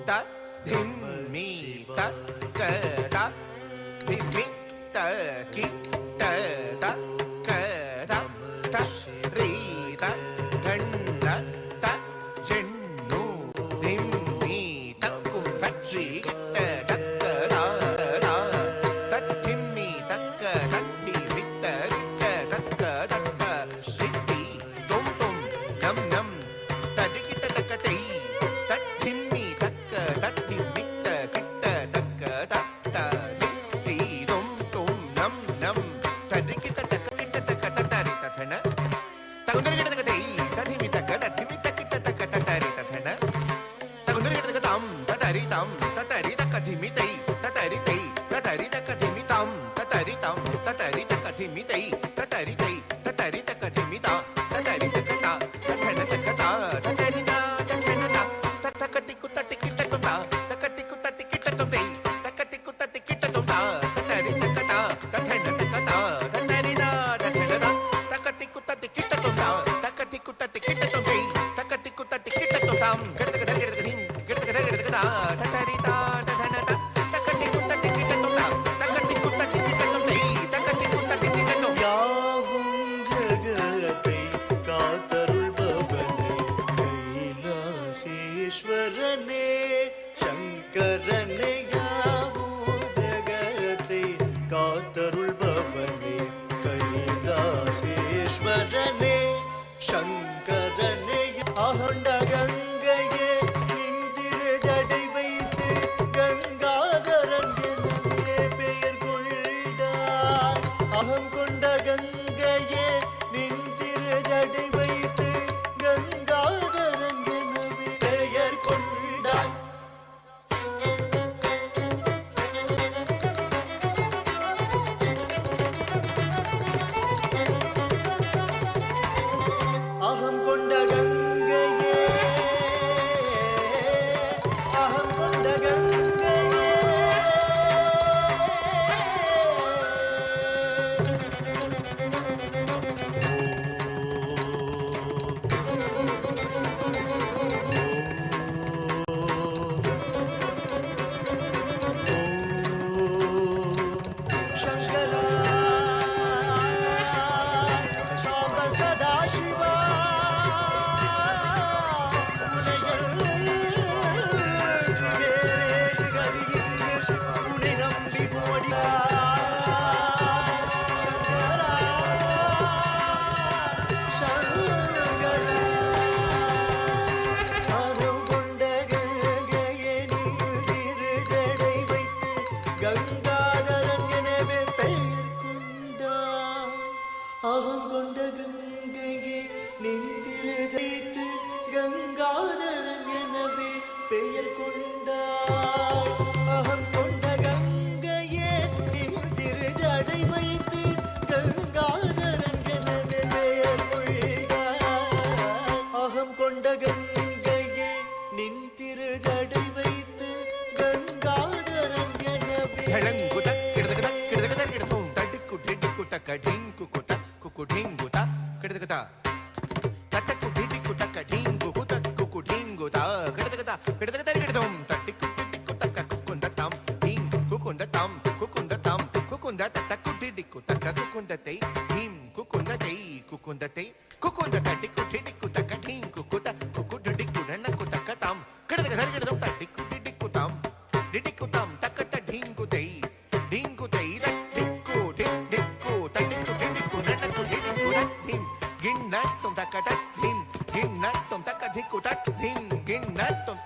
the Thiem me the க த Thiem me the கி த த க த த ரீ த கண் த த ஜென் நூ திம் மீ த கும் த ஸ்ரீ த த க த த த திம் மீ த க த தி மி த க த க த க ஸ்ரீ தி தும் தும் நம் நம் த தி கி த த க தை த திம் மீ த க த தி மி த கி த த க த த தி தி தும் தும் நம் நம் த தி கி த த க கி த த க த த ரி த த ந த குந்தரி கி த க தை த தி மி த க த தி மி த கி த த க த த ரி த த ந த குந்தரி கி த க தம் த த ரி தம் த த ரி த க தி மி தை த த ரி தை த த ரி த க தி மி தம் த த ரி தம் த த ரி த க தி மி தை த த ரி தை த த ரி த க தி மி த த த ரி த க த த த ன த க த த த ரி த த த ன த த த க தி கு த தி கி த கு த த க தி கு த தி கி த கு தை த க தி கு த தி கி த கு த த த ரி த க த த த ன த க த த த ரி த த த ன த த க தி கு த தி கி த கு த த க தி கு த தி கி த கு தை த க தி கு த தி கி த கு தம் க த க த க த தி க த க த க த க த த த ரி த த த ன த த க தி கு த தி கி த கு த த க தி கு த தி கி த கு தை த க தி கு த தி கி த கு யாவும் ஜகத்தை காத்தருள்பவனே கைலாசேஸ்வரனே சங்கரனே யாவும் ஜகத்தை காத்தருள்பவனே கைலாசேஸ்வரனே சங்கரனே ஆண்ட கங்கையே நின்றிரு ஜடை வைத்து கங்காதரன் எனவே பெயர் கொண்டார் அகம் கொண்ட கங்கையே நின்றிரு ஜடை வைத்து கங்காதரன் எனவே பெயர் கொண்டார் அகம் கொண்ட கங்கையே அகம் கொண்ட கங்கையே சங்கரா சாம்ப சதா சிவா உன்னை நம்பி போடியா சங்கரா சங்கரா ஆகம் கொண்ட கங்கையே நின்றிரு ஜடை வைத்து கங்காதரன் எனவே பெயர் கொண்டார் அகம் கொண்ட கங்கையே நின்றிரு ஜெயித்து கங்காதரன் எனவே பெயர் கொண்டார் அகம் கொண்ட கங்கையே நின்றிரு ஜடை வைத்து கங்காதரன் எனவே பெயர் கொண்டார் அகம் கொண்ட கங்கையே நின்றிரு ஜடை வைத்து கங்காதரன் எனவே ಧಳಂಗುತ ಕಿಡದಗದ ಕಿಡದಗದ ಕಿಡದಂ ತಡ್ಡಿಕ್ಕು ಡಿಡ್ಡಿಕ್ಕು ತಕ್ಕ ಢಿಂಕು ಕುತ ಕುಕು ಢಿಂಗು ತ ಕಿಡದಗದ ತಟ್ಟಕ್ಕು ಡಿಡ್ಡಿಕ್ಕು ತಕ್ಕ ಢಿಂಗು ಕುತ ಕುಕು ಢಿಂಗು ತ ಕಿಡದಗದ ಕಿಡದಗದ ಕಿಡದಂ ತಡ್ಡಿಕ್ಕು ಡಿಡ್ಡಿಕ್ಕು ತಕ್ಕ ಕುಕುಂದ ತಂ ಢಿಂ ಕುಕುಂದ ತಂ ಕುಕುಂದ ತಂ ಕುಕುಂದ ತಟ್ಟಕ್ಕು ಡಿಡ್ಡಿಕ್ಕು ತಕ್ಕ ಕುಕುಂದ ತೈ ಢಿಂ ಕುಕುಂದ ತೈ ಕುಕುಂದ ತೈ ಕುಕುಂದ ತಡ್ಡಿಕ್ಕು ಡಿಡ್ಡಿಕ್ಕು ತಕ್ಕ ಢಿಂಕು ಕುತ ಕುಕು ಡಿಡ್ಡಿಕ್ಕು ನನ್ನಕ್ಕು ತಕ್ಕ ತಂ ಕಿಡದಗದ ಕಿಡದಂ ತಡ್ಡಿಕ್ಕು ಡಿಡ್ಡಿಕ್ಕು ತಂ ಡಿಡ್ಡಿಕ್ಕು ತಂ ತಕ್ಕ ತ ಢಿಂಕು ತೈ ಢಿಂಕು ತೈ ತಡ್ಡಿಕ್ಕು ಡಿಡ್ಡಿಕ್ಕು ತಡ್ಡಿಕ್ಕು ಡಿಡ್ಡಿಕ್ಕು ನನ್ನಕ್ಕು ಡಿಡ್ಡಿಕ್ಕು ಢಿಂ ಗಿನ್ನತ್ತಂ ತಕ್ಕ ತ ಢಿಂ ಗಿನ್ನತ್ತಂ ತಕ್ಕ ಧಿಕ್ಕು ತಟ್ ಢಿಂ ಗಿನ್ನತ್ತಂ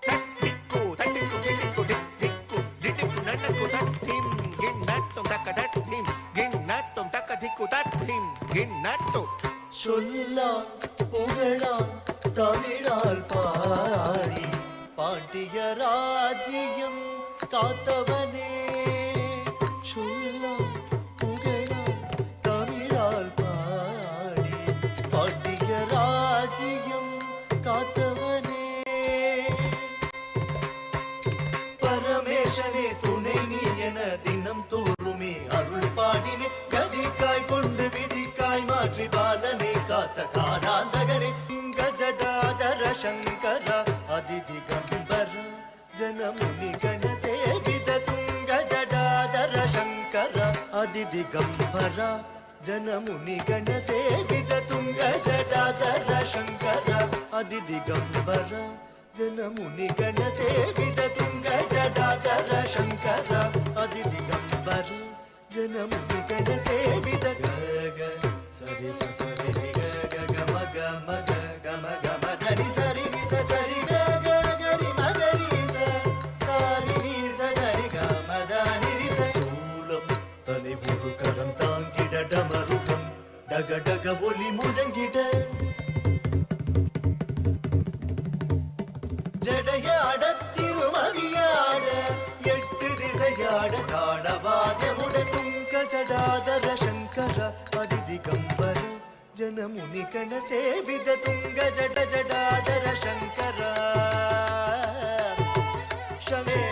ತಡ್ಡಿಕ್ಕು ತಡ್ಡಿಕ್ಕು ಡಿಡ್ಡಿಕ್ಕು ಡಿಡ್ಡಿಕ್ಕು ಡಿಡ್ಡಿಕ್ಕು ನನ್ನಕ್ಕು ತಟ್ ಢಿಂ ಗಿನ್ನತ್ತಂ ತಕ್ಕ ತಟ್ ಢಿಂ ಗಿನ್ನತ್ತಂ ತಕ್ಕ ಧಿಕ್ಕು ತಟ್ ಢಿಂ ಗಿನ್ನತ್ತು சொல்லா புகழா தமிழால் பாடி பாண்டிய ராஜ்யம் காத்தவனே சொல்லா புகழா தமிழால் பாடி பாண்டிய ராஜ்யம் காத்தவனே பரமேசனே துணை நீ என தினம் தோறுமே அருள் பாடினே கதிக்காய் கொண்டு விதிக்காய் மாற்றி பாலனை காத்த காராந்தகனே கஜடாதர சங்கர அதிதிகம்பர ಜನಮುನಿ ಗಣ ಸೇವಿದ ತುಂಗ ಜಡಾಧರ ಶಂಕರ ಅದಿದಿಗಂಬರ ಜನಮುನಿ ಗಣ ಸೇವಿದ ತುಂಗ ಜಡಾಧರ ಶಂಕರ ಅದಿದಿಗಂಬರ ಜನಮುನಿ ಗಣ ಸೇವಿದ ತುಂಗ ಜಡಾಧರ ಶಂಕರ ಅದಿದಿಗಂಬರ ಜನಮುನಿ ಗಣ ಸೇವಿದ ಗಗ ಸರಿ ಸರಿ ಗಗ ಗಮ ಗಮ ಗಮ ಗಮ ಧನಿ ಸರಿ ನಿ ಸರಿ ಗಗ ಗರಿ ಮಗರಿ ಸರಿ ನಿ ಸರಿ ಗಮ ಧನಿ ರಿ சூலம் தனை ஒரு கரம் தாங்கிட டமருகம் டக டக ஒலி முழங்கிட ஜடையாட திருமதியாட எட்டு திசையாட தாடவாதமுடன் துங்க ஜடாதர சங்கர அதிதிகம்பர ಜನಮುನಿ ಗಣ ಸೇವಿದ ತುಂಗ ಜಡ ಜಡಾಧರ ಶಂಕರ ಶಂಕರ